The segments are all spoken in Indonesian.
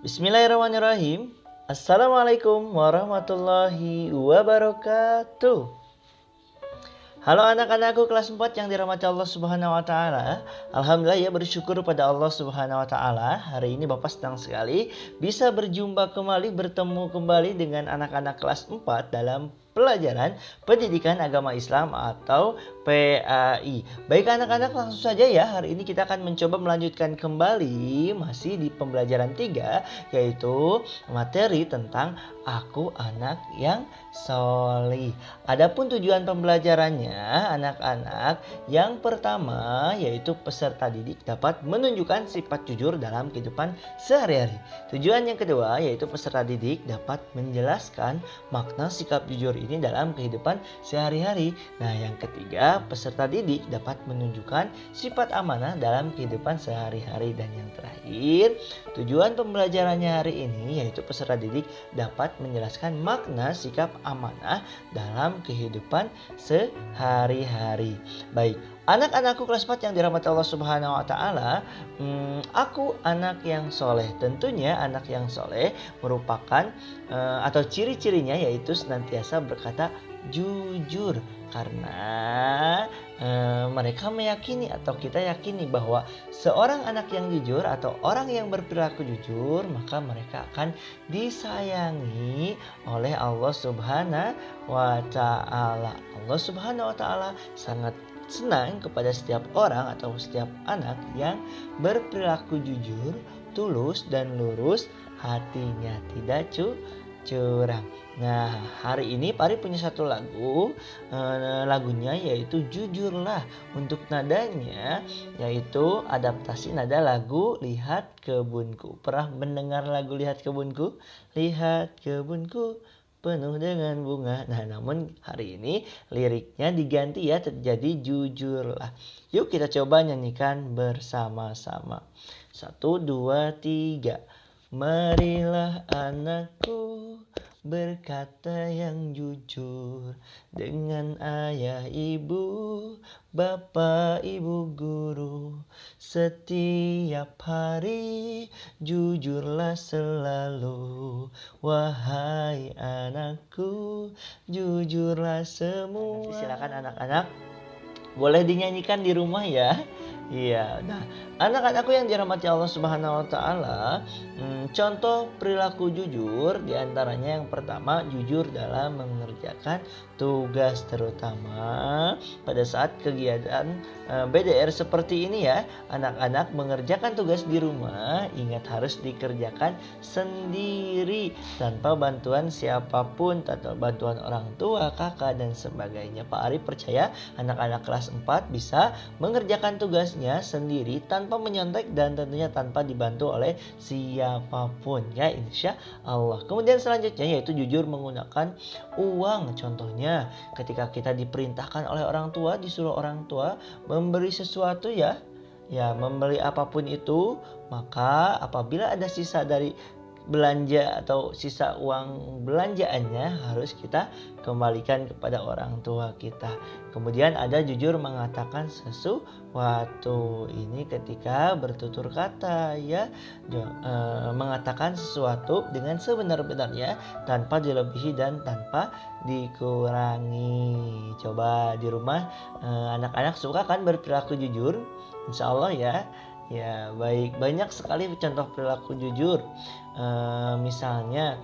Bismillahirrahmanirrahim. Assalamualaikum warahmatullahi wabarakatuh. Halo anak-anakku kelas 4 yang dirahmati Allah Subhanahu wa taala. Alhamdulillah ya, bersyukur pada Allah Subhanahu wa taala. Hari ini Bapak senang sekali bisa berjumpa kembali, bertemu kembali dengan anak-anak kelas 4 dalam pelajaran Pendidikan Agama Islam atau PAI. Baik anak-anak, langsung saja ya. Hari ini kita akan mencoba melanjutkan kembali masih di pembelajaran 3, yaitu materi tentang Aku Anak yang Solih. Adapun tujuan pembelajarannya anak-anak, yang pertama yaitu peserta didik dapat menunjukkan sifat jujur dalam kehidupan sehari-hari. Tujuan yang kedua yaitu peserta didik dapat menjelaskan makna sikap jujur ini dalam kehidupan sehari-hari. Nah, yang ketiga, peserta didik dapat menunjukkan sifat amanah dalam kehidupan sehari-hari. Dan yang terakhir, tujuan pembelajarannya hari ini yaitu peserta didik dapat menjelaskan makna sikap amanah dalam kehidupan sehari-hari. Baik, anak-anakku kelas 4 yang dirahmati Allah Subhanahu wa taala, aku anak yang soleh. Tentunya anak yang soleh merupakan atau ciri-cirinya yaitu senantiasa berkata jujur, karena mereka meyakini atau kita yakini bahwa seorang anak yang jujur atau orang yang berperilaku jujur, maka mereka akan disayangi oleh Allah Subhanahu wa taala. Allah Subhanahu wa taala sangat senang kepada setiap orang atau setiap anak yang berperilaku jujur, tulus dan lurus hatinya, tidak curang. Nah, hari ini Pari punya satu lagu, lagunya yaitu Jujurlah. Untuk nadanya yaitu adaptasi nada lagu Lihat Kebunku. Pernah mendengar lagu Lihat Kebunku? Lihat kebunku penuh dengan bunga. Nah, namun hari ini liriknya diganti ya, terjadi jujurlah. Yuk kita coba nyanyikan bersama-sama. 1, 2, 3. Marilah anakku berkata yang jujur dengan ayah ibu, bapak ibu guru. Setiap hari jujurlah selalu, wahai anakku, jujurlah semua. Nanti silakan anak-anak boleh dinyanyikan di rumah ya. Iya, nah anak-anakku yang dirahmati Allah Subhanahu wa taala, contoh perilaku jujur diantaranya yang pertama, jujur dalam mengerjakan tugas, terutama pada saat kegiatan BDR seperti ini ya. Anak-anak mengerjakan tugas di rumah, ingat harus dikerjakan sendiri tanpa bantuan siapapun, tanpa bantuan orang tua, kakak dan sebagainya. Pak Ari percaya anak-anak kelas 4 bisa mengerjakan tugasnya sendiri tanpa menyontek dan tentunya tanpa dibantu oleh siapapun ya, insya Allah. Kemudian selanjutnya yaitu jujur menggunakan uang. Contohnya ketika kita diperintahkan oleh orang tua, disuruh orang tua memberi sesuatu ya, membeli apapun itu, maka apabila ada sisa dari belanja atau sisa uang belanjaannya harus kita kembalikan kepada orang tua kita. Kemudian ada jujur mengatakan sesuatu. Ini ketika bertutur kata ya, mengatakan sesuatu dengan sebenar-benarnya tanpa dilebihi dan tanpa dikurangi. Coba di rumah anak-anak suka kan berperilaku jujur? Insya Allah ya. Ya baik, banyak sekali contoh perilaku jujur. Misalnya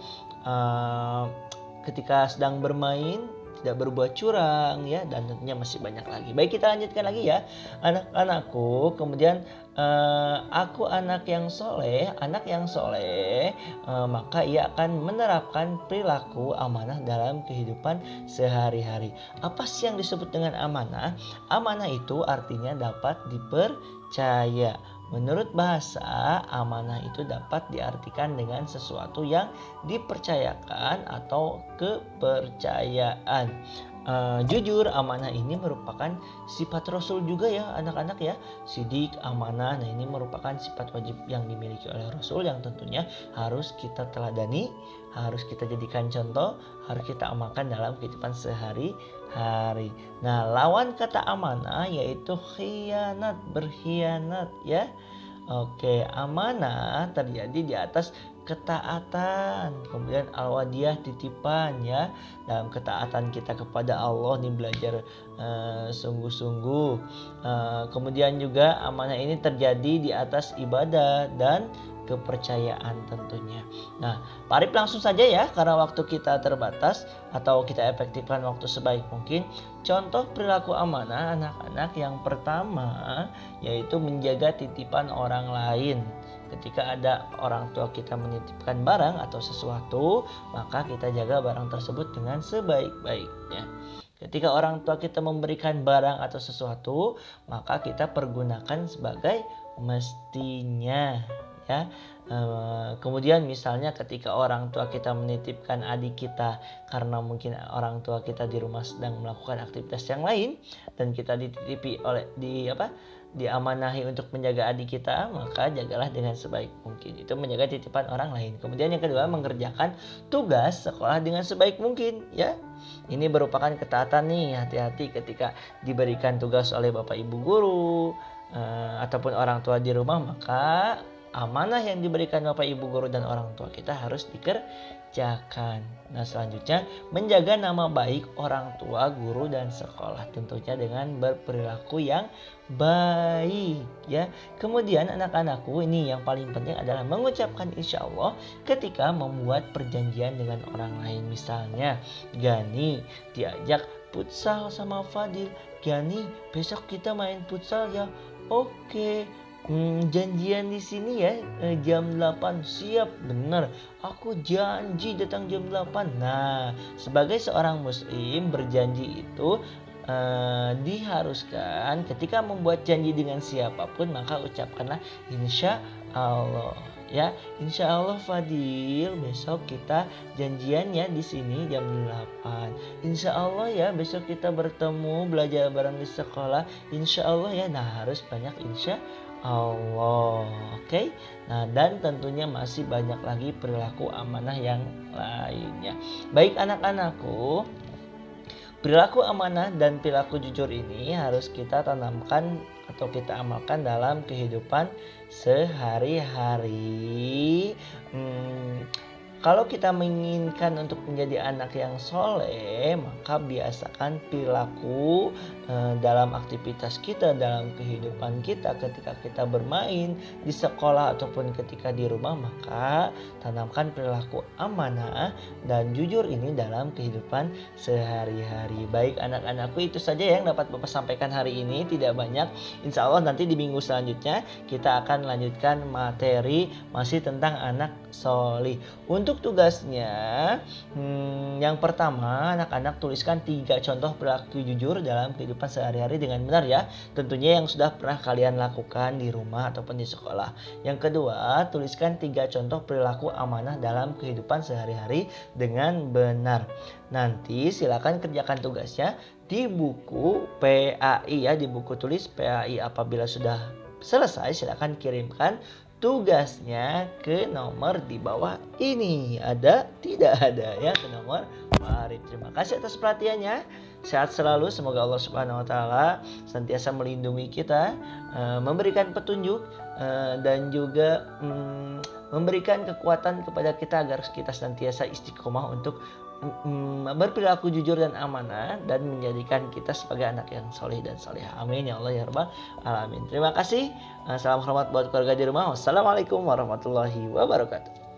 ketika sedang bermain tidak berbuat curang ya, dan tentunya masih banyak lagi. Baik, kita lanjutkan lagi ya anak-anakku. Kemudian aku anak yang soleh. Anak yang soleh maka ia akan menerapkan perilaku amanah dalam kehidupan sehari-hari. Apa sih yang disebut dengan amanah? Amanah itu artinya dapat dipercaya. Menurut bahasa, amanah itu dapat diartikan dengan sesuatu yang dipercayakan atau kepercayaan. Jujur, amanah ini merupakan sifat Rasul juga ya anak-anak ya. Sidik, amanah, nah ini merupakan sifat wajib yang dimiliki oleh Rasul yang tentunya harus kita teladani, harus kita jadikan contoh, harus kita amalkan dalam kehidupan sehari-hari. Nah, lawan kata amanah yaitu khianat, berkhianat ya. Oke, amanah terjadi di atas ketaatan. Kemudian al-wadiyah titipan ya. Dalam ketaatan kita kepada Allah nih belajar sungguh-sungguh. Kemudian juga amanah ini terjadi di atas ibadah dan kepercayaan tentunya. Nah, Pak Arif langsung saja ya karena waktu kita terbatas atau kita efektifkan waktu sebaik mungkin. Contoh perilaku amanah anak-anak yang pertama yaitu menjaga titipan orang lain. Ketika ada orang tua kita menitipkan barang atau sesuatu, maka kita jaga barang tersebut dengan sebaik-baiknya. Ketika orang tua kita memberikan barang atau sesuatu, maka kita pergunakan sebagai mestinya ya. Kemudian misalnya ketika orang tua kita menitipkan adik kita karena mungkin orang tua kita di rumah sedang melakukan aktivitas yang lain dan kita dititipi diamanahi untuk menjaga adik kita, maka jagalah dengan sebaik mungkin. Itu menjaga titipan orang lain. Kemudian yang kedua, mengerjakan tugas sekolah dengan sebaik mungkin ya. Ini merupakan ketaatan nih, hati-hati ketika diberikan tugas oleh Bapak Ibu guru ataupun orang tua di rumah, maka amanah yang diberikan Bapak Ibu guru dan orang tua kita harus dikerjakan. Nah, selanjutnya menjaga nama baik orang tua, guru dan sekolah tentunya dengan berperilaku yang baik ya. Kemudian anak-anakku ini yang paling penting adalah mengucapkan insya Allah ketika membuat perjanjian dengan orang lain. Misalnya Gani diajak futsal sama Fadil. Gani, besok kita main futsal ya. Oke. Janjian di sini ya jam 8. Siap, benar. Aku janji datang jam 8. Nah, sebagai seorang muslim berjanji itu diharuskan ketika membuat janji dengan siapapun maka ucapkanlah insya Allah ya. Insya Allah Fadil, besok kita janjiannya di sini jam 8. Insya Allah ya besok kita bertemu belajar bareng di sekolah. Insya Allah ya. Nah, harus banyak insya Allah. Oke. Nah, dan tentunya masih banyak lagi perilaku amanah yang lainnya. Baik anak-anakku, perilaku amanah dan perilaku jujur ini harus kita tanamkan atau kita amalkan dalam kehidupan sehari-hari. Kalau kita menginginkan untuk menjadi anak yang soleh, maka biasakan perilaku dalam aktivitas kita, dalam kehidupan kita, ketika kita bermain di sekolah ataupun ketika di rumah, maka tanamkan perilaku amanah dan jujur ini dalam kehidupan sehari-hari. Baik anak-anakku, itu saja yang dapat Bapak sampaikan hari ini, tidak banyak. Insya Allah nanti di minggu selanjutnya kita akan lanjutkan materi masih tentang anak solih. Untuk tugasnya, yang pertama anak-anak tuliskan 3 contoh perilaku jujur dalam kehidupan sehari-hari dengan benar ya. Tentunya yang sudah pernah kalian lakukan di rumah ataupun di sekolah. Yang kedua, tuliskan 3 contoh perilaku amanah dalam kehidupan sehari-hari dengan benar. Nanti silakan kerjakan tugasnya di buku PAI ya, di buku tulis PAI. Apabila sudah selesai, silakan kirimkan tugasnya ke nomor di bawah ini. Ada? Tidak ada ya, ke nomor Pak Arif. Terima kasih atas perhatiannya. Sehat selalu. Semoga Allah Subhanahu wa taala senantiasa melindungi kita, memberikan petunjuk dan juga memberikan kekuatan kepada kita agar kita senantiasa istiqomah untuk berperilaku jujur dan amanah dan menjadikan kita sebagai anak yang soleh dan solehah. Amin ya Allah ya Rabbal alamin. Terima kasih. Salam hormat buat keluarga di rumah. Wassalamualaikum warahmatullahi wabarakatuh.